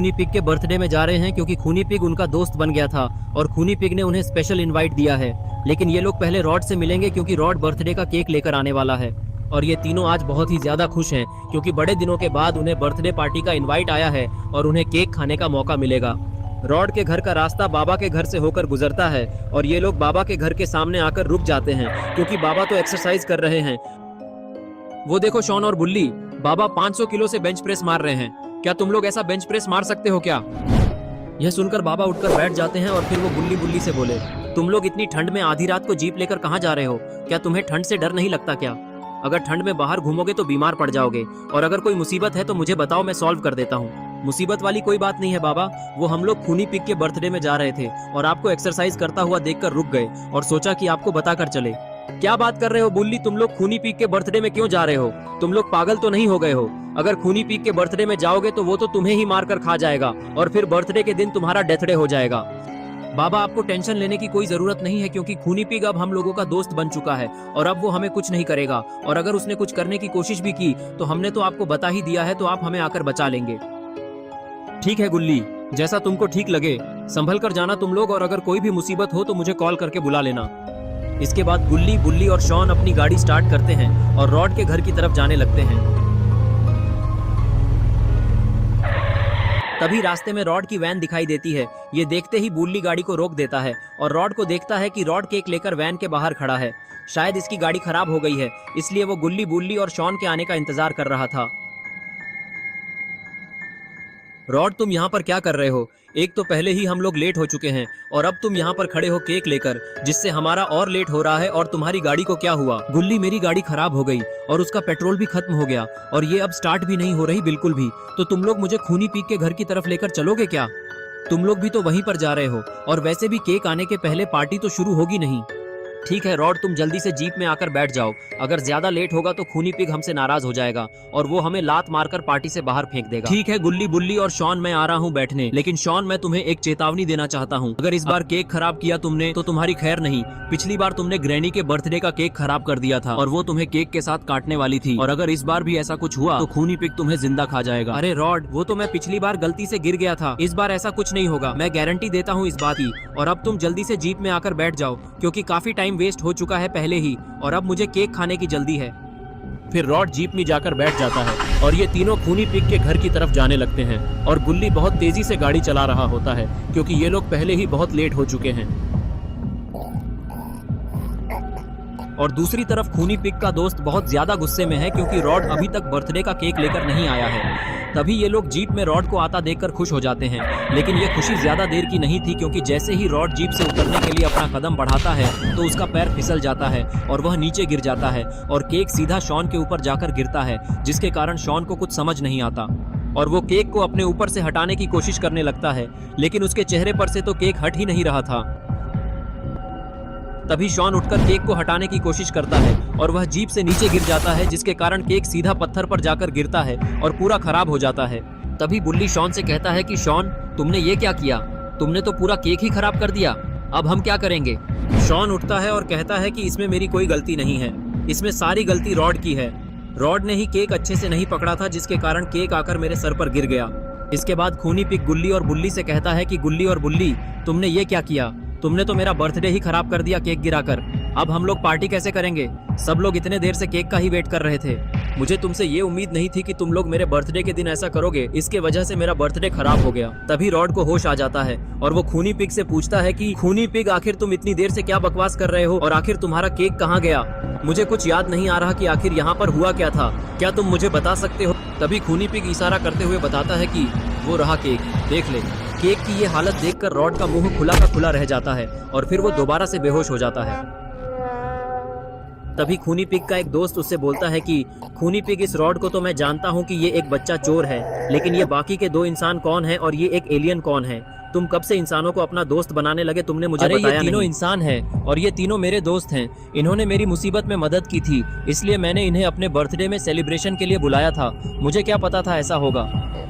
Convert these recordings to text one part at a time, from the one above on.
खूनी पिग के बर्थडे में जा रहे हैं क्योंकि खूनी पिग उनका दोस्त बन गया था और खूनी पिग ने उन्हें स्पेशल इनवाइट दिया है। लेकिन ये लोग पहले रॉड से मिलेंगे क्योंकि रॉड बर्थडे का केक लेकर आने वाला है। और ये तीनों आज बहुत ही ज्यादा खुश हैं क्योंकि बड़े दिनों के बाद उन्हें बर्थडे पार्टी का इनवाइट आया है और उन्हें केक खाने का मौका मिलेगा। रॉड के घर का रास्ता बाबा के घर से होकर गुजरता है और ये लोग बाबा के घर के सामने आकर रुक जाते हैं क्योंकि बाबा तो एक्सरसाइज कर रहे हैं। वो देखो शॉन और बुल्ली, बाबा 500 किलो से बेंच प्रेस मार रहे हैं। क्या तुम लोग ऐसा बेंच प्रेस मार सकते हो क्या? यह सुनकर बाबा उठकर बैठ जाते हैं और फिर वो बुल्ली बुल्ली से बोले, तुम लोग इतनी ठंड में आधी रात को जीप लेकर कहाँ जा रहे हो? क्या तुम्हें ठंड से डर नहीं लगता क्या? अगर ठंड में बाहर घूमोगे तो बीमार पड़ जाओगे और अगर कोई मुसीबत है तो मुझे बताओ, मैं सॉल्व कर देता हूँ। मुसीबत वाली कोई बात नहीं है बाबा, वो हम लोग खूनी पिग के बर्थडे में जा रहे थे और आपको एक्सरसाइज करता हुआ देखकर रुक गए और सोचा कि आपको बताकर चले। क्या बात कर रहे हो बुल्ली, तुम लोग खूनी पिग के बर्थडे में क्यों जा रहे हो? तुम लोग पागल तो नहीं हो गए हो? अगर खूनी पिग के बर्थडे में जाओगे तो वो तो तुम्हें ही मार कर खा जाएगा और फिर बर्थडे के दिन तुम्हारा डेथ डे हो जाएगा। बाबा आपको टेंशन लेने की कोई जरूरत नहीं है क्योंकि खूनी पिग अब हम लोगों का दोस्त बन चुका है और अब वो हमें कुछ नहीं करेगा और अगर उसने कुछ करने की कोशिश भी की तो हमने तो आपको बता ही दिया है, तो आप हमें आकर बचा लेंगे। ठीक है गुल्ली, जैसा तुमको ठीक लगे। संभल कर जाना तुम लोग और अगर कोई भी मुसीबत हो तो मुझे कॉल करके बुला लेना। इसके बाद गुल्ली, बुल्ली और शॉन अपनी गाड़ी स्टार्ट करते हैं और रॉड के घर की तरफ जाने लगते हैं। तभी रास्ते में रॉड की वैन दिखाई देती है। ये देखते ही बुल्ली गाड़ी को रोक देता है और रॉड को देखता है कि रॉड केक लेकर वैन के बाहर खड़ा है। शायद इसकी गाड़ी खराब हो गई है, इसलिए वो गुल्ली, बुल्ली और शॉन के आने का इंतजार कर रहा था। रॉड, तुम यहाँ पर क्या कर रहे हो? एक तो पहले ही हम लोग लेट हो चुके हैं और अब तुम यहाँ पर खड़े हो केक लेकर, जिससे हमारा और लेट हो रहा है। और तुम्हारी गाड़ी को क्या हुआ? गुल्ली, मेरी गाड़ी खराब हो गई और उसका पेट्रोल भी खत्म हो गया और ये अब स्टार्ट भी नहीं हो रही बिल्कुल भी। तो तुम लोग मुझे खूनी पिग के घर की तरफ लेकर चलोगे क्या? तुम लोग भी तो वहीं पर जा रहे हो और वैसे भी केक आने के पहले पार्टी तो शुरू होगी नहीं। ठीक है रॉड, तुम जल्दी से जीप में आकर बैठ जाओ। अगर ज्यादा लेट होगा तो खूनी पिग हमसे नाराज हो जाएगा और वो हमें लात मारकर पार्टी से बाहर फेंक देगा। ठीक है गुल्ली, बुल्ली और शॉन, मैं आ रहा हूँ बैठने। लेकिन शॉन, मैं तुम्हें एक चेतावनी देना चाहता हूँ। अगर इस बार केक खराब किया तुमने तो तुम्हारी खैर नहीं। पिछली बार तुमने ग्रैनी के बर्थडे का केक खराब कर दिया था और वो तुम्हें केक के साथ काटने वाली थी। और अगर इस बार भी ऐसा कुछ हुआ तो खूनी पिग तुम्हें जिंदा खा जाएगा। अरे रॉड, वो तो मैं पिछली बार गलती से गिर गया था, इस बार ऐसा कुछ नहीं होगा, मैं गारंटी देता हूँ इस बात की। और अब तुम जल्दी से जीप में आकर बैठ जाओ क्योंकि काफी टाइम वेस्ट हो चुका है पहले ही और अब मुझे केक खाने की जल्दी है। फिर रॉड जीप में जाकर बैठ जाता है और ये तीनों खूनी पिग के घर की तरफ जाने लगते हैं और गुल्ली बहुत तेजी से गाड़ी चला रहा होता है क्योंकि ये लोग पहले ही बहुत लेट हो चुके हैं। और दूसरी तरफ खूनी पिग का दोस्त बहुत ज्यादा गुस्से में है क्योंकि रॉड अभी तक बर्थडे का केक लेकर नहीं आया है। तभी ये लोग जीप में रॉड को आता देखकर खुश हो जाते हैं, लेकिन ये खुशी ज्यादा देर की नहीं थी क्योंकि जैसे ही रॉड जीप से उतरने के लिए अपना कदम बढ़ाता है तो उसका पैर फिसल जाता है और वह नीचे गिर जाता है और केक सीधा शॉन के ऊपर जाकर गिरता है, जिसके कारण शॉन को कुछ समझ नहीं आता और वो केक को अपने ऊपर से हटाने की कोशिश करने लगता है, लेकिन उसके चेहरे पर से तो केक हट ही नहीं रहा था। तभी शॉन उठकर केक को हटाने की कोशिश करता है और वह जीप से नीचे गिर जाता है, जिसके कारण केक सीधा पत्थर पर जाकर गिरता है और पूरा खराब हो जाता है। तभी बुल्ली शॉन से कहता है कि शॉन, तुमने ये क्या किया? तुमने तो पूरा केक ही खराब कर दिया, अब हम क्या करेंगे? शॉन उठता है और कहता है कि इसमें मेरी कोई गलती नहीं है, इसमें सारी गलती रॉड की है। रॉड ने ही केक अच्छे से नहीं पकड़ा था, जिसके कारण केक आकर मेरे सर पर गिर गया। इसके बाद खूनी पिग गुल्ली और बुल्ली से कहता है कि गुल्ली और बुल्ली, तुमने ये क्या किया? तुमने तो मेरा बर्थडे ही खराब कर दिया केक गिराकर। अब हम लोग पार्टी कैसे करेंगे? सब लोग इतने देर से केक का ही वेट कर रहे थे। मुझे तुमसे ये उम्मीद नहीं थी कि तुम लोग मेरे बर्थडे के दिन ऐसा करोगे, इसके वजह से मेरा बर्थडे खराब हो गया। तभी रॉड को होश आ जाता है और वो खूनी पिग से पूछता है कि खूनी पिग, आखिर तुम इतनी देर से क्या बकवास कर रहे हो और आखिर तुम्हारा केक कहाँ गया? मुझे कुछ याद नहीं आ रहा कि आखिर यहाँ पर हुआ क्या था, क्या तुम मुझे बता सकते हो? तभी खूनी पिग इशारा करते हुए बताता है कि वो रहा केक, देख ले। केक की ये हालत देखकर रॉड का मुंह खुला का खुला रह जाता है और फिर वो दोबारा से बेहोश हो जाता है। तभी खूनी पिग का एक दोस्त उससे बोलता है कि खूनी पिग, इस रॉड को तो मैं जानता हूँ कि ये एक बच्चा चोर है, लेकिन ये बाकी के दो इंसान कौन है और ये एक एलियन कौन है? तुम कब से इंसानों को अपना दोस्त बनाने लगे, तुमने मुझे बताया नहीं। तीनों इंसान हैं और ये तीनों मेरे दोस्त हैं। इन्होंने मेरी मुसीबत में मदद की थी, इसलिए मैंने इन्हें अपने बर्थडे में सेलिब्रेशन के लिए बुलाया था। मुझे क्या पता था ऐसा होगा।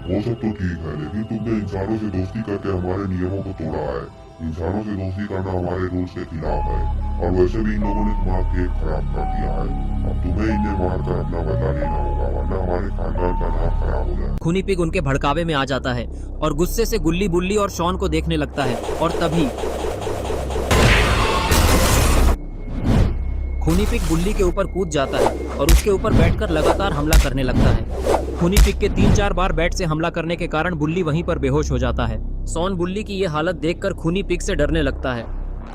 वो सब तो ठीक है, लेकिन तुमने इंसानों से दोस्ती करके हमारे नियमों को तोड़ा है। इंसानों से दोस्ती करना हमारे रूल्स के खिलाफ है और वैसे भी इन लोगों ने तुम्हारा केक खराब कर दिया है। अब तुम्हें इन्हें मार कर अपना बदला लेना होगा, वरना वरना हमारे खानदान का नाम खराब हो जाए। खूनी पिग उनके भड़कावे में आ जाता है और गुस्से से गुल्ली बुल्ली और शॉन को देखने लगता है और तभी खूनी पिग बुल्ली के ऊपर कूद जाता है और उसके ऊपर बैठकर लगातार हमला करने लगता है। खूनी पिग के 3-4 बार बैट से हमला करने के कारण बुल्ली वहीं पर बेहोश हो जाता है। शॉन बुल्ली की ये हालत देखकर खूनी पिग से डरने लगता है।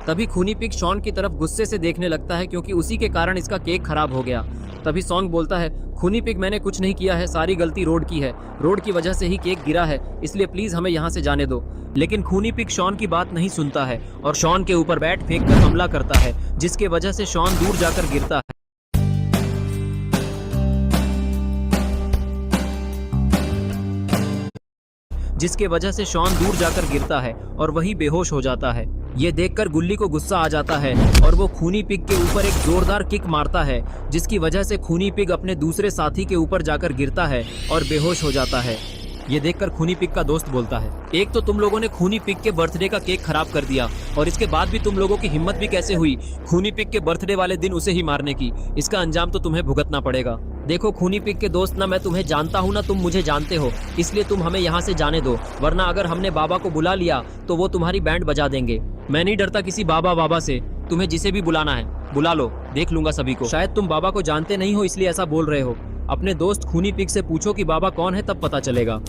तभी खूनी पिग शॉन की तरफ गुस्से से देखने लगता है क्योंकि उसी के कारण इसका केक खराब हो गया। तभी शॉन बोलता है, खूनी पिग मैंने कुछ नहीं किया है, सारी गलती रोड की है, रोड की वजह से ही केक गिरा है, इसलिए प्लीज हमें यहाँ से जाने दो। लेकिन खूनी पिग शॉन की बात नहीं सुनता है और शॉन के ऊपर बैट फेंककर हमला करता है, जिसके वजह से शॉन दूर जाकर गिरता है। जिसके वजह से शॉन दूर जाकर गिरता है और वही बेहोश हो जाता है। ये देखकर गुल्ली को गुस्सा आ जाता है और वो खूनी पिग के ऊपर एक जोरदार किक मारता है, जिसकी वजह से खूनी पिग अपने दूसरे साथी के ऊपर जाकर गिरता है और बेहोश हो जाता है। ये देखकर खूनी पिग का दोस्त बोलता है, एक तो तुम लोगों ने खूनी पिग के बर्थडे का केक खराब कर दिया और इसके बाद भी तुम लोगों की हिम्मत भी कैसे हुई खूनी पिग के बर्थडे वाले दिन उसे ही मारने की। इसका अंजाम तो तुम्हें भुगतना पड़ेगा। देखो खूनी पिग के दोस्त, ना मैं तुम्हें जानता हूँ ना तुम मुझे जानते हो, इसलिए तुम हमें यहाँ से जाने दो, वरना अगर हमने बाबा को बुला लिया तो वो तुम्हारी बैंड बजा देंगे। मैं नहीं डरता किसी बाबा से, तुम्हें जिसे भी बुलाना है बुला लो, देख लूंगा सभी को। शायद तुम बाबा को जानते नहीं हो इसलिए ऐसा बोल रहे हो। अपने दोस्त खूनी पिग से पूछो कि बाबा कौन है, तब पता चलेगा।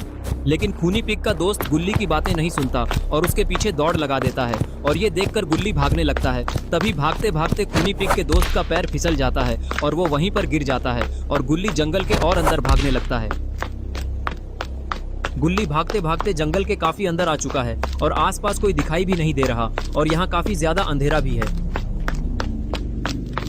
लेकिन खूनी पिग का दोस्त गुल्ली की बातें नहीं सुनता और उसके पीछे दौड़ लगा देता है और ये देखकर गुल्ली भागने लगता है। तभी भागते भागते खूनी पिग के दोस्त का पैर फिसल जाता है और वो वहीं पर गिर जाता है और गुल्ली जंगल के और अंदर भागने लगता है। गुल्ली भागते भागते जंगल के काफी अंदर आ चुका है और आसपास कोई दिखाई भी नहीं दे रहा और यहाँ काफी ज्यादा अंधेरा भी है।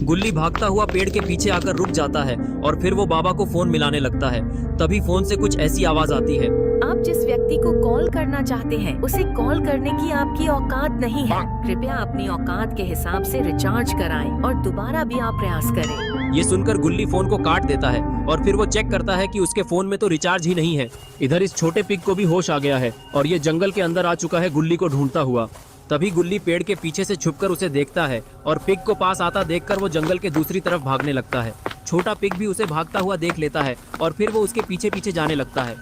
गुल्ली भागता हुआ पेड़ के पीछे आकर रुक जाता है और फिर वो बाबा को फोन मिलाने लगता है। तभी फोन से कुछ ऐसी आवाज आती है, आप जिस व्यक्ति को कॉल करना चाहते हैं उसे कॉल करने की आपकी औकात नहीं है, कृपया अपनी औकात के हिसाब से रिचार्ज कराएं और दोबारा भी आप प्रयास करें। ये सुनकर गुल्ली फोन को काट देता है और फिर वो चेक करता है कि उसके फोन में तो रिचार्ज ही नहीं है। इधर इस छोटे पिग को भी होश आ गया है और ये जंगल के अंदर आ चुका है गुल्ली को ढूंढता हुआ। तभी गुल्ली पेड़ के पीछे से छुपकर उसे देखता है और पिग को पास आता देखकर वो जंगल के दूसरी तरफ भागने लगता है। छोटा पिग भी उसे भागता हुआ देख लेता है और फिर वो उसके पीछे पीछे जाने लगता है।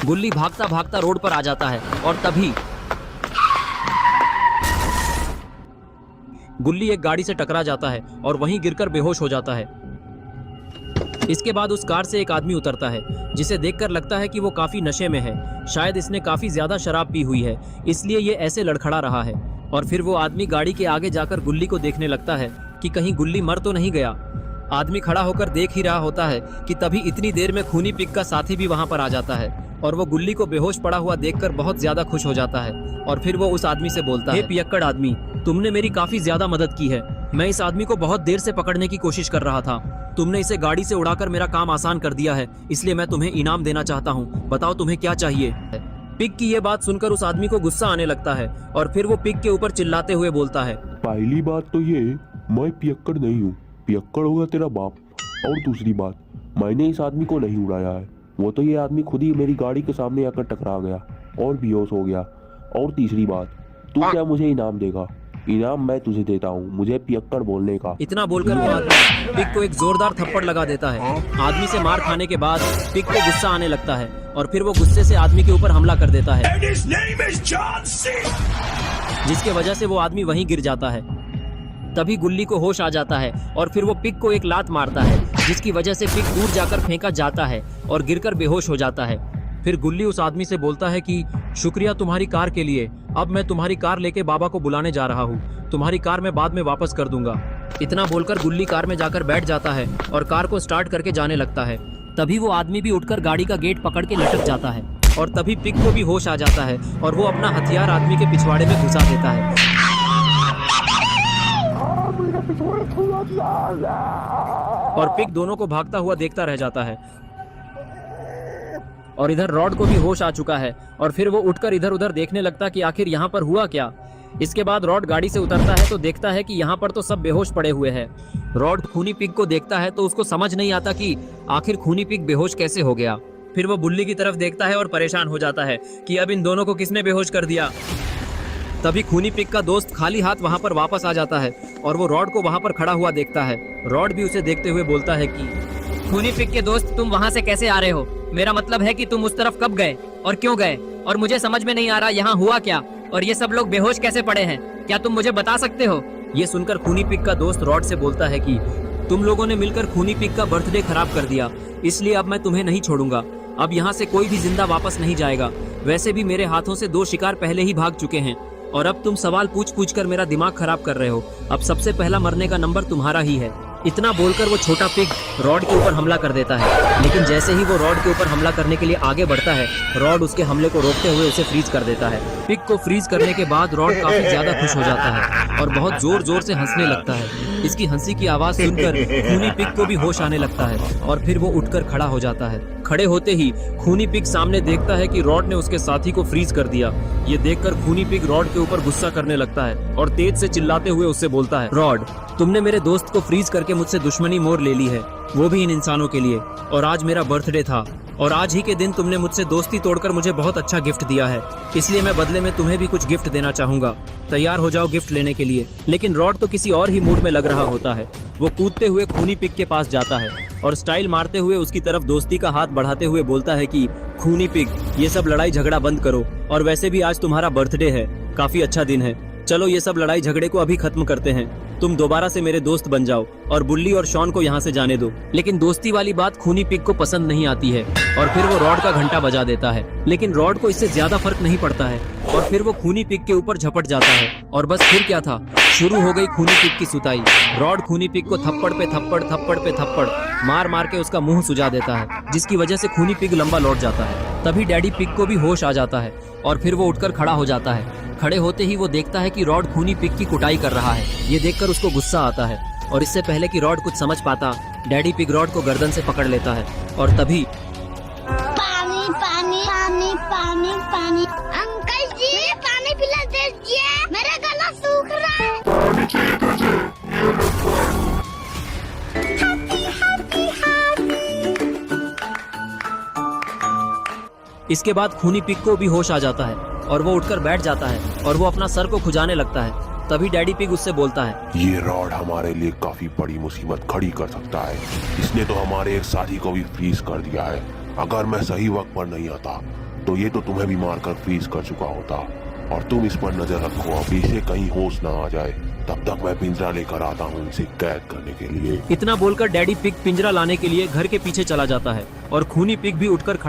गुल्ली भागता भागता रोड पर आ जाता है और तभी गुल्ली एक गाड़ी से टकरा जाता है और वहीं गिरकर बेहोश हो जाता है। इसके बाद उस कार से एक आदमी उतरता है, जिसे देखकर लगता है कि वो काफी नशे में है। शायद इसने काफी ज्यादा शराब पी हुई है, इसलिए ये ऐसे लड़खड़ा रहा है। और फिर वो आदमी गाड़ी के आगे जाकर गुल्ली को देखने लगता है कि कहीं गुल्ली मर तो नहीं गया। आदमी खड़ा होकर देख ही रहा होता है कि तभी इतनी देर में खूनी पिग का साथी भी वहां पर आ जाता है और वो गुल्ली को बेहोश पड़ा हुआ देखकर बहुत ज्यादा खुश हो जाता है। और फिर वो उस आदमी से बोलता है, हे पियक्कड़ आदमी, तुमने मेरी काफी ज्यादा मदद की है। मैं इस आदमी को बहुत देर से पकड़ने की कोशिश कर रहा था। तुमने इसे गाड़ी से उड़ाकर मेरा काम आसान कर दिया है, इसलिए मैं तुम्हें इनाम देना चाहता हूँ। बताओ तुम्हें क्या चाहिए। पिग की ये बात सुनकर उस आदमी को गुस्सा आने लगता है और फिर वो पिग के ऊपर चिल्लाते हुए बोलता है, पहली बात तो ये, मैं पियक्कड़ नहीं हूँ, पियक्कड़ होगा तेरा बाप। और दूसरी बात, मैंने इस आदमी को नहीं उड़ाया है, वो तो ये आदमी खुद ही मेरी गाड़ी के सामने आकर टकरा गया और बेहोश हो गया। और तीसरी बात, तू क्या मुझे इनाम देगा? इनाम मैं तुझे देता हूँ, मुझे पियक्कड़ बोलने का। इतना बोलकर वो आदमी पिग को एक जोरदार थप्पड़ लगा देता है। आदमी से मार खाने के बाद पिग को गुस्सा आने लगता है और फिर वो गुस्से से आदमी के ऊपर हमला कर देता है, जिसके वजह से वो आदमी वहीं गिर जाता है। तभी गुल्ली को होश आ जाता है और फिर वो पिग को एक लात मारता है, जिसकी वजह से पिग दूर जाकर फेंका जाता है और गिरकर बेहोश हो जाता है। फिर गुल्ली उस आदमी से बोलता है कि शुक्रिया तुम्हारी कार के लिए, अब मैं तुम्हारी कार लेके बाबा को बुलाने जा रहा हूँ, तुम्हारी कार मैं बाद में वापस कर दूंगा। इतना बोलकर गुल्ली कार में जाकर बैठ जाता है और कार को स्टार्ट करके जाने लगता है। तभी वो आदमी भी उठकर गाड़ी का गेट पकड़ के लटक जाता है और तभी पिग को भी होश आ जाता है और वो अपना हथियार आदमी के पिछवाड़े में घुसा देता है। और पिग दोनों को भागता हुआ देखता रह जाता है। और इधर रॉड को भी होश आ चुका है और फिर वो उठकर इधर उधर देखने लगता कि आखिर यहाँ पर हुआ क्या। इसके बाद रॉड गाड़ी से उतरता है तो देखता है कि यहाँ पर तो सब बेहोश पड़े हुए हैं। रॉड खूनी पिग को देखता है तो उसको समझ नहीं आता कि आखिर खूनी पिग बेहोश कैसे हो गया। फिर वो बुल्ली की तरफ देखता है और परेशान हो जाता है कि अब इन दोनों को किसने बेहोश कर दिया। तभी खूनी पिग का दोस्त खाली हाथ वहाँ पर वापस आ जाता है और वो रॉड को वहाँ पर खड़ा हुआ देखता है। रॉड भी उसे देखते हुए बोलता है कि खूनी पिग के दोस्त, तुम वहाँ से कैसे आ रहे हो? मेरा मतलब है कि तुम उस तरफ कब गए और क्यों गए, और मुझे समझ में नहीं आ रहा यहाँ हुआ क्या, और ये सब लोग बेहोश कैसे पड़े हैं? क्या तुम मुझे बता सकते हो? ये सुनकर खूनी पिग का दोस्त रॉड से बोलता है कि तुम लोगों ने मिलकर खूनी पिग का बर्थडे खराब कर दिया, इसलिए अब मैं तुम्हें नहीं छोड़ूंगा। अब यहाँ से कोई भी जिंदा वापस नहीं जाएगा। वैसे भी मेरे हाथों से 2 शिकार पहले ही भाग चुके हैं और अब तुम सवाल पूछ पूछ कर मेरा दिमाग खराब कर रहे हो। अब सबसे पहला मरने का नंबर तुम्हारा ही है। इतना बोलकर वो छोटा पिग रॉड के ऊपर हमला कर देता है, लेकिन जैसे ही वो रॉड के ऊपर हमला करने के लिए आगे बढ़ता है, रॉड उसके हमले को रोकते हुए उसे फ्रीज कर देता है। पिग को फ्रीज करने के बाद रॉड काफी ज्यादा खुश हो जाता है और बहुत जोर जोर से हंसने लगता है। इसकी हंसी की आवाज सुनकर खूनी पिग को भी होश आने लगता है और फिर वो उठकर खड़ा हो जाता है। खड़े होते ही खूनी पिग सामने देखता है कि रॉड ने उसके साथी को फ्रीज कर दिया। ये देखकर खूनी पिग रॉड के ऊपर गुस्सा करने लगता है और तेज से चिल्लाते हुए उससे बोलता है, रॉड, तुमने मेरे दोस्त को फ्रीज करके मुझसे दुश्मनी मोड़ ले ली है, वो भी इन इंसानों के लिए। और आज मेरा बर्थडे था और आज ही के दिन तुमने मुझसे दोस्ती तोड़कर मुझे बहुत अच्छा गिफ्ट दिया है, इसलिए मैं बदले में तुम्हें भी कुछ गिफ्ट देना चाहूंगा। तैयार हो जाओ गिफ्ट लेने के लिए। लेकिन रॉड तो किसी और ही मूड में लग रहा होता है। वो कूदते हुए खूनी पिग के पास जाता है और स्टाइल मारते हुए उसकी तरफ दोस्ती का हाथ बढ़ाते हुए बोलता है कि खूनी पिग, ये सब लड़ाई झगड़ा बंद करो, और वैसे भी आज तुम्हारा बर्थडे है, काफी अच्छा दिन है। चलो ये सब लड़ाई झगड़े को अभी खत्म करते हैं। तुम दोबारा से मेरे दोस्त बन जाओ और बुल्ली और शॉन को यहाँ से जाने दो। लेकिन दोस्ती वाली बात खूनी पिग को पसंद नहीं आती है और फिर वो रॉड का घंटा बजा देता है। लेकिन रॉड को इससे ज्यादा फर्क नहीं पड़ता है और फिर वो खूनी पिग के ऊपर झपट जाता है और बस फिर क्या था, शुरू हो गई खूनी पिग की सुताई। रॉड खूनी पिग को थप्पड़ पे थप्पड़ मार मार के उसका मुंह सुजा देता है, जिसकी वजह से खूनी पिग लंबा लौट जाता है। तभी डैडी पिग को भी होश आ जाता है और फिर वो उठकर खड़ा हो जाता है। खड़े होते ही वो देखता है कि रॉड खूनी पिग की कुटाई कर रहा है। ये देखकर उसको गुस्सा आता है और इससे पहले कि रॉड कुछ समझ पाता, डैडी पिग रॉड को गर्दन से पकड़ लेता है और तभी पानी पानी पानी पानी पानी अंकल जी, पानी पिला दीजिए, मेरा गला सूख रहा है। पानी चाहिए तुझे? इसके बाद खूनी पिग को भी होश आ जाता है और वो उठकर बैठ जाता है और वो अपना सर को खुजाने लगता है। तभी डैडी पिग उससे बोलता है, ये रॉड हमारे लिए काफी बड़ी मुसीबत खड़ी कर सकता है। इसने तो हमारे एक साथी को भी फ्रीज कर दिया है। अगर मैं सही वक्त पर नहीं आता तो ये तो तुम्हें भी मारकर फ्रीज कर चुका होता। और तुम इस पर नजर रखो, अभी इसे कहीं होश ना आ जाए, तब तक मैं पिंजरा लेकर आता हूँ इसे कैद करने के लिए। इतना बोलकर डैडी पिग पिंजरा लाने के लिए घर के पीछे चला जाता है और खूनी पिग भी उठकर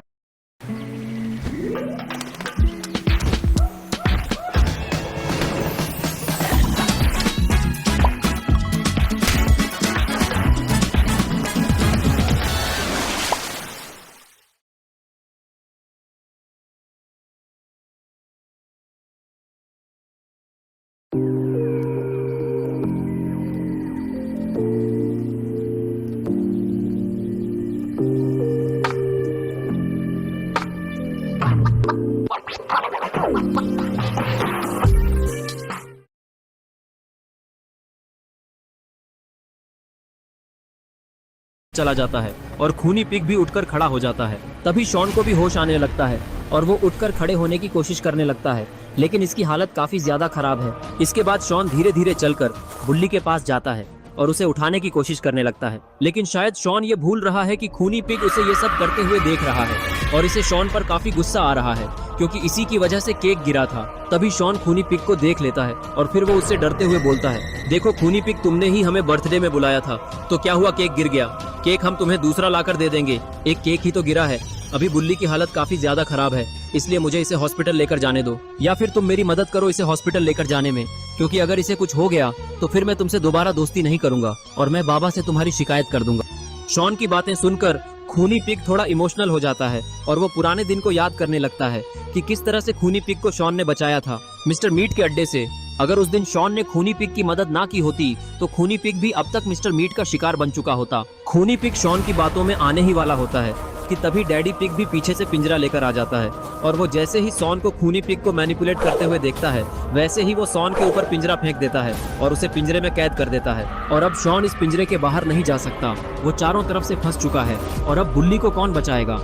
चला जाता है और खूनी पिग भी उठकर खड़ा हो जाता है। तभी शॉन को भी होश आने लगता है और वो उठकर खड़े होने की कोशिश करने लगता है, लेकिन इसकी हालत काफी ज्यादा खराब है। इसके बाद शॉन धीरे धीरे चलकर बुल्ली के पास जाता है और उसे उठाने की कोशिश करने लगता है। लेकिन शायद शॉन ये भूल रहा है कि खूनी पिग उसे ये सब करते हुए देख रहा है और इसे शॉन पर काफी गुस्सा आ रहा है क्योंकि इसी की वजह से केक गिरा था। तभी शॉन खूनी पिग को देख लेता है और फिर वो उससे डरते हुए बोलता है, देखो खूनी पिग, तुमने ही हमें बर्थडे में बुलाया था, तो क्या हुआ, केक गिर गया। केक हम तुम्हें दूसरा लाकर दे देंगे, एक केक ही तो गिरा है। अभी बुल्ली की हालत काफी ज्यादा खराब है, इसलिए मुझे इसे हॉस्पिटल लेकर जाने दो, या फिर तुम मेरी मदद करो इसे हॉस्पिटल लेकर जाने में, क्योंकि अगर इसे कुछ हो गया तो फिर मैं तुमसे दोबारा दोस्ती नहीं करूंगा और मैं बाबा से तुम्हारी शिकायत कर दूंगा। शॉन की बातें सुनकर खूनी पिग थोड़ा इमोशनल हो जाता है और वो पुराने दिन को याद करने लगता है कि किस तरह से खूनी पिग को शॉन ने बचाया था मिस्टर मीट के अड्डे से। अगर उस दिन शॉन ने खूनी पिग की मदद ना की होती तो खूनी पिग भी अब तक मिस्टर मीट का शिकार बन चुका होता। खूनी पिग शॉन की बातों में आने ही वाला होता है कि तभी डैडी पिग भी पीछे से पिंजरा लेकर आ जाता है और वो जैसे ही शॉन को खूनी पिग को मैनिपुलेट करते हुए देखता है, वैसे ही वो शॉन के ऊपर पिंजरा फेंक देता है और उसे पिंजरे में कैद कर देता है। और अब शॉन इस पिंजरे के बाहर नहीं जा सकता, वो चारों तरफ से फंस चुका है और अब बुल्ली को कौन बचाएगा।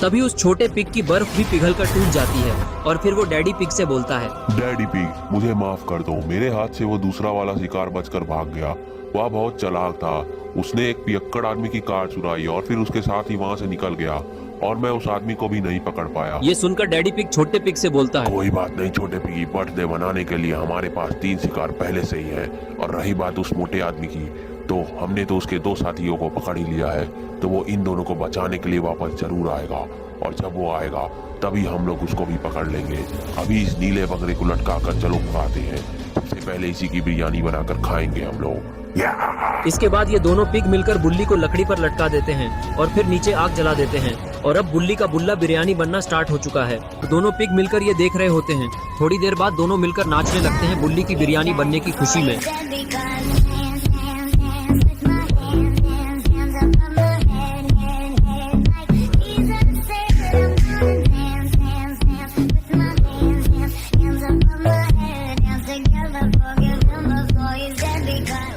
तभी उस छोटे पिग की बर्फ भी पिघलकर टूट जाती है और फिर वो डैडी पिग से बोलता है, डैडी पिग, मुझे माफ कर दो, मेरे हाथ से वो दूसरा वाला शिकार बचकर भाग गया। वह बहुत चालाक था, उसने एक पियक्कड़ आदमी की कार चुराई और फिर उसके साथ ही वहाँ से निकल गया और मैं उस आदमी को भी नहीं पकड़ पाया। ये सुनकर डैडी पिग छोटे पिग से बोलता है, कोई बात नहीं छोटे पिगी, बर्थडे मनाने के लिए हमारे पास 3 शिकार पहले से ही है। और रही बात उस मोटे आदमी की, तो हमने तो उसके 2 साथियों को पकड़ ही लिया है, तो वो इन दोनों को बचाने के लिए वापस जरूर आएगा और जब वो आएगा तभी हम लोग उसको भी पकड़ लेंगे। अभी इस नीले बकरे को लटका कर चलो खाते हैं, सबसे पहले इसी की बिरयानी बनाकर खाएंगे हम लोग। इसके बाद ये दोनों पिग मिलकर बुल्ली को लकड़ी पर लटका देते हैं और फिर नीचे आग जला देते हैं और अब बुल्ली का बुल्ला बिरयानी बनना स्टार्ट हो चुका है। तो दोनों पिग मिलकर ये देख रहे होते हैं। थोड़ी देर बाद दोनों मिलकर नाचने लगते हैं बुल्ली की बिरयानी बनने की खुशी में।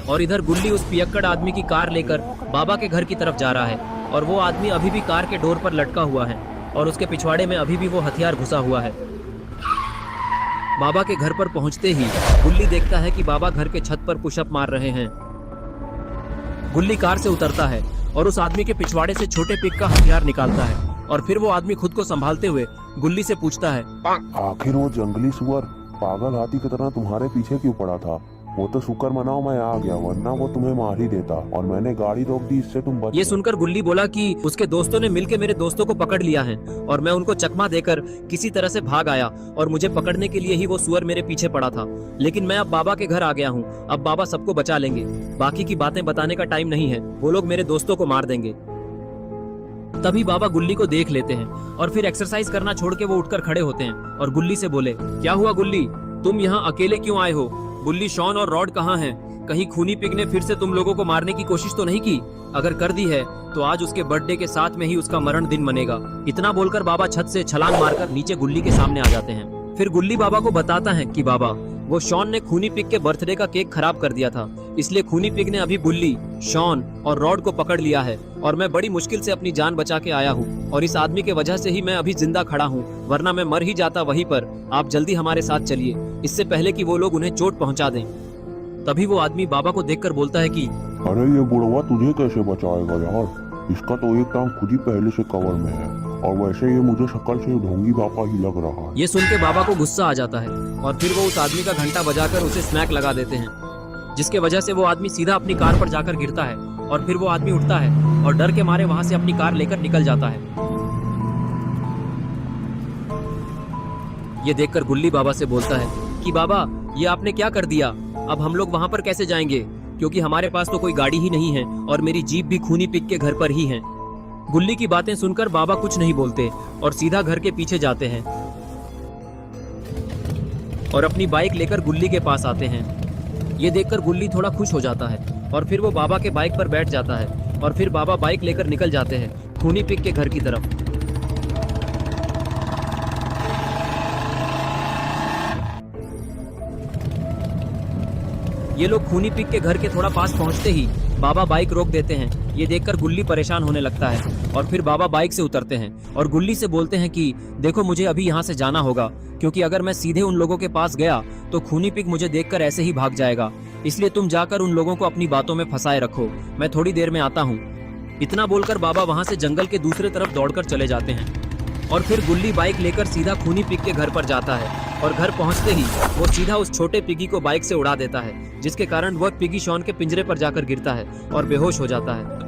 और इधर गुल्ली उस पियक्कड़ आदमी की कार लेकर बाबा के घर की तरफ जा रहा है और वो आदमी अभी भी कार के डोर पर लटका हुआ है और उसके पिछवाड़े में अभी भी वो हथियार घुसा हुआ है। बाबा के घर पर पहुंचते ही गुल्ली देखता है कि बाबा घर के छत पर पुशअप मार रहे हैं। गुल्ली कार से उतरता है और उस आदमी के पिछवाड़े से छोटे पिग का हथियार निकालता है और फिर वो आदमी खुद को संभालते हुए गुल्ली से पूछता है, आखिर वो जंगली सुअर पागल हाथी की तरह तुम्हारे पीछे क्यों पड़ा था? वो तो शुक्र मनाओ मैं आ गया, वरना वो तुम्हें मार ही देता और मैंने गाड़ी रोक दी, इससे तुम बच। ये सुनकर गुल्ली बोला कि उसके दोस्तों ने मिलकर मेरे दोस्तों को पकड़ लिया है और मैं उनको चकमा देकर किसी तरह से भाग आया और मुझे पकड़ने के लिए ही वो सुअर मेरे पीछे पड़ा था। लेकिन मैं अब बाबा के घर आ गया हूँ, अब बाबा सबको बचा लेंगे। बाकी की बातें बताने का टाइम नहीं है, वो लोग मेरे दोस्तों को मार देंगे। तभी बाबा गुल्ली को देख लेते हैं और फिर एक्सरसाइज करना छोड़ के वो उठकर खड़े होते हैं और गुल्ली से बोले, क्या हुआ गुल्ली, तुम यहाँ अकेले क्यों आए हो? बुल्ली, शॉन और रॉड कहाँ हैं? कहीं खूनी पिग ने फिर से तुम लोगों को मारने की कोशिश तो नहीं की? अगर कर दी है तो आज उसके बर्थडे के साथ में ही उसका मरण दिन मनेगा। इतना बोलकर बाबा छत से छलांग मारकर नीचे गुल्ली के सामने आ जाते हैं। फिर गुल्ली बाबा को बताता है कि बाबा, वो शॉन ने खूनी पिग के बर्थडे का केक खराब कर दिया था, इसलिए खूनी पिग ने अभी बुल्ली, शॉन और रॉड को पकड़ लिया है और मैं बड़ी मुश्किल से अपनी जान बचा के आया हूँ और इस आदमी के वजह से ही मैं अभी जिंदा खड़ा हूँ, वरना मैं मर ही जाता वहीं पर। आप जल्दी हमारे साथ चलिए, इससे पहले कि वो लोग उन्हें चोट पहुँचा दें। तभी वो आदमी बाबा को देखकर बोलता है कि अरे ये बुढ़वा तुझे कैसे बचाएगा यार, इसका तो एक टांग खुद ही पहले से कवर में है और वैसे ये मुझे शक्ल से ढोंगी बापा ही लग रहा है। ये सुन के बाबा को गुस्सा आ जाता है और फिर वो उस आदमी का घंटा बजाकर उसे स्मैक लगा देते हैं, जिसके वजह से वो आदमी सीधा अपनी कार पर जाकर गिरता है और फिर वो आदमी उठता है और डर के मारे वहां से अपनी कार लेकर निकल जाता है। ये देखकर गुल्ली बाबा से बोलता है कि बाबा, ये आपने क्या कर दिया? अब हम लोग वहां पर कैसे जाएंगे, क्योंकि हमारे पास तो कोई गाड़ी ही नहीं है और मेरी जीप भी खूनी पिग के घर पर ही है। गुल्ली की बातें सुनकर बाबा कुछ नहीं बोलते और सीधा घर के पीछे जाते हैं और अपनी बाइक लेकर गुल्ली के पास आते हैं। ये देखकर गुल्ली थोड़ा खुश हो जाता है और फिर वो बाबा के बाइक पर बैठ जाता है और फिर बाबा बाइक लेकर निकल जाते हैं खूनी पिग के घर की तरफ। ये लोग खूनी पिग के घर के थोड़ा पास पहुंचते ही बाबा बाइक रोक देते हैं। ये देखकर गुल्ली परेशान होने लगता है और फिर बाबा बाइक से उतरते हैं और गुल्ली से बोलते हैं कि देखो, मुझे अभी यहाँ से जाना होगा, क्योंकि अगर मैं सीधे उन लोगों के पास गया तो खूनी पिग मुझे देखकर ऐसे ही भाग जाएगा, इसलिए तुम जाकर उन लोगों को अपनी बातों में फंसाए रखो, मैं थोड़ी देर में आता हूँ। इतना बोलकर बाबा वहाँ से जंगल के दूसरे तरफ दौड़कर चले जाते हैं और फिर गुल्ली बाइक लेकर सीधा खूनी पिग के घर पर जाता है और घर पहुंचते ही वो सीधा उस छोटे पिगी को बाइक से उड़ा देता है, जिसके कारण वह पिगी शॉन के पिंजरे पर जाकर गिरता है और बेहोश हो जाता है।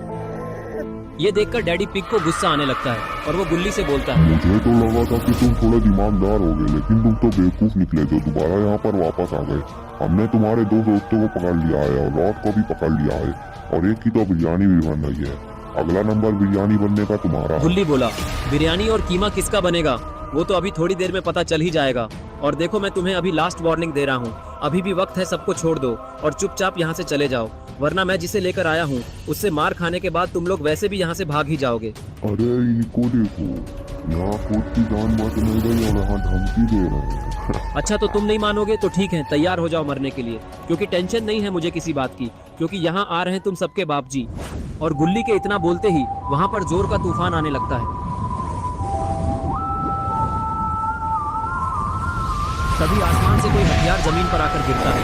ये देखकर डैडी पिग को गुस्सा आने लगता है और वो गुल्ली से बोलता है, मुझे तो लगा था कि तुम थोड़े दिमागदार होगे, लेकिन तुम तो बेवकूफ निकले जो दोबारा यहाँ पर वापस आ गए। हमने तुम्हारे 2 दोस्तों को पकड़ लिया है और रॉड को भी पकड़ लिया है और एक की तो बिरयानी भी बन रही है। अगला नंबर बिरयानी बनने का तुम्हारा। गुल्ली बोला, बिरयानी और कीमा किसका बनेगा वो तो अभी थोड़ी देर में पता चल ही जाएगा। और देखो, मैं तुम्हें अभी लास्ट वार्निंग दे रहा हूँ, अभी भी वक्त है, सबको छोड़ दो और चुपचाप यहाँ से चले जाओ, वरना मैं जिसे लेकर आया हूँ उससे मार खाने के बाद तुम लोग वैसे भी यहाँ से भाग ही जाओगे। अरे इनको देखो, यहाँ खुद की जान बच नहीं रही और यहाँ धमकी दे रहे हैं। अच्छा, तो तुम नहीं मानोगे तो ठीक है, तैयार हो जाओ मरने के लिए, क्योंकि टेंशन नहीं है मुझे किसी बात की, क्योंकि यहाँ आ रहे हैं तुम सबके बाप जी। और गुल्ली के इतना बोलते ही वहाँ पर जोर का तूफान आने लगता है तभी आसमान से कोई हथियार जमीन पर आकर गिरता है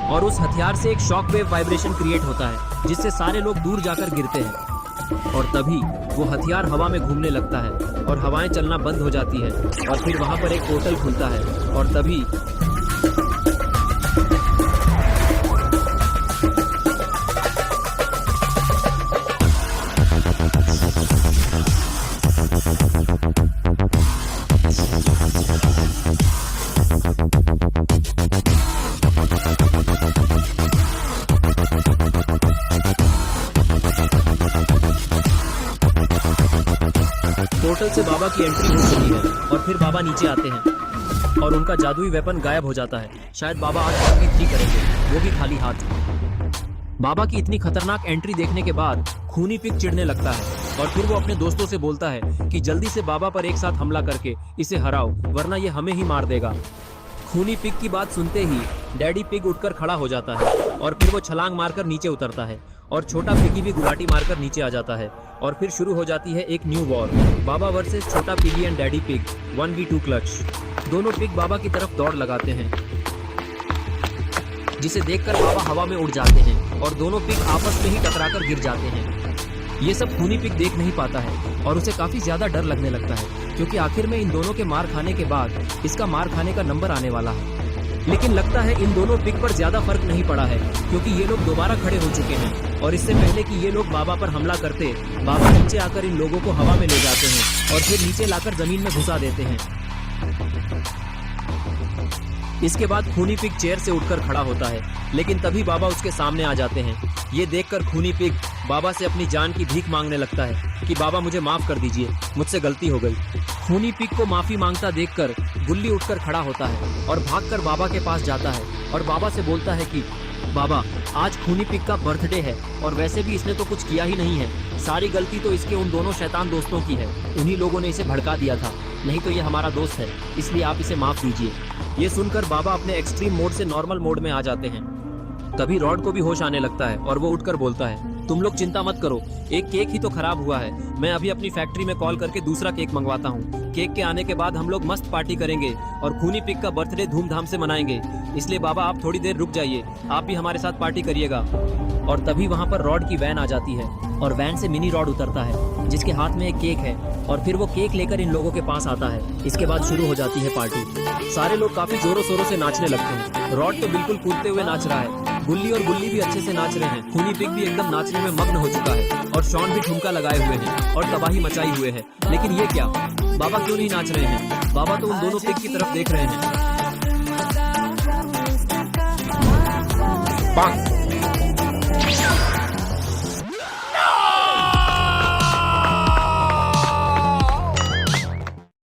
और उस हथियार से एक शॉक वेव वाइब्रेशन क्रिएट होता है जिससे सारे लोग दूर जाकर गिरते हैं और तभी वो हथियार हवा में घूमने लगता है और हवाएं चलना बंद हो जाती है और फिर वहां पर एक पोर्टल खुलता है और तभी पोर्टल से बाबा की एंट्री हो चुकी है और फिर बाबा नीचे आते हैं और उनका जादुई वेपन गायब हो जाता है। शायद बाबा आज पार्ट 3 करेंगे, वो भी खाली हाथ। बाबा की इतनी खतरनाक एंट्री देखने के बाद खूनी पिग चिढ़ने लगता है और फिर वो अपने दोस्तों से बोलता है कि जल्दी से बाबा पर एक साथ हमला करके इसे हराओ वरना ये हमें ही मार देगा। खूनी पिग की बात सुनते ही डैडी पिग उठकर खड़ा हो जाता है और फिर वो छलांग मारकर नीचे उतरता है और छोटा पिगी भी गुलाटी मारकर नीचे आ जाता है और फिर शुरू हो जाती है एक न्यू वॉर। बाबा वर्सेस छोटा piggy and daddy pig 1v2 clutch. दोनों पिग बाबा की तरफ दौड़ लगाते हैं जिसे देखकर बाबा हवा में उड़ जाते हैं और दोनों पिग आपस में ही टकराकर गिर जाते हैं। ये सब खूनी पिग देख नहीं पाता है और उसे काफी ज्यादा डर लगने लगता है क्योंकि आखिर में इन दोनों के मार खाने के बाद इसका मार खाने का नंबर आने वाला है। लेकिन लगता है इन दोनों पिग पर ज्यादा फर्क नहीं पड़ा है क्योंकि ये लोग दोबारा खड़े हो चुके हैं और इससे पहले कि ये लोग बाबा पर हमला करते बाबा नीचे आकर इन लोगों को हवा में ले जाते हैं और फिर नीचे लाकर जमीन में घुसा देते हैं। इसके बाद खूनी पिग चेयर से उठकर खड़ा होता है लेकिन तभी बाबा उसके सामने आ जाते हैं। ये देखकर खूनी पिग बाबा से अपनी जान की भीख मांगने लगता है कि बाबा मुझे माफ कर दीजिए, मुझसे गलती हो गई। खूनी पिग को माफी मांगता देखकर गुल्ली उठकर खड़ा होता है और भागकर बाबा के पास जाता है और बाबा से बोलता है कि बाबा आज खूनी पिग का बर्थडे है और वैसे भी इसने तो कुछ किया ही नहीं है, सारी गलती तो इसके उन दोनों शैतान दोस्तों की है। उन्हीं लोगों ने इसे भड़का दिया था, नहीं तो ये हमारा दोस्त है, इसलिए आप इसे माफ कीजिए। ये सुनकर बाबा अपने एक्सट्रीम मोड से नॉर्मल मोड में आ जाते हैं। तभी रॉड को भी होश आने लगता है और वो उठकर बोलता है तुम लोग चिंता मत करो, एक केक ही तो खराब हुआ है, मैं अभी अपनी फैक्ट्री में कॉल करके दूसरा केक मंगवाता हूँ। केक के आने के बाद हम लोग मस्त पार्टी करेंगे और खूनी पिग का बर्थडे धूमधाम से मनाएंगे, इसलिए बाबा आप थोड़ी देर रुक जाइए, आप भी हमारे साथ पार्टी करिएगा। और तभी वहाँ पर रॉड की वैन आ जाती है और वैन से मिनी रॉड उतरता है जिसके हाथ में एक केक है और फिर वो केक लेकर इन लोगों के पास आता है। इसके बाद शुरू हो जाती है पार्टी। सारे लोग काफी जोरों शोरों से नाचने लगते हैं। रॉड तो बिल्कुल कूदते हुए नाच रहा है, गुल्ली और गुल्ली भी अच्छे से नाच रहे हैं, खूनी पिग भी एकदम नाचने में मग्न हो चुका है और शॉन भी ठुमका लगाए हुए हैं और तबाही मचाई हुए है। लेकिन ये क्या, बाबा क्यों नहीं नाच रहे हैं? बाबा तो उन दोनों पिग की तरफ देख रहे हैं।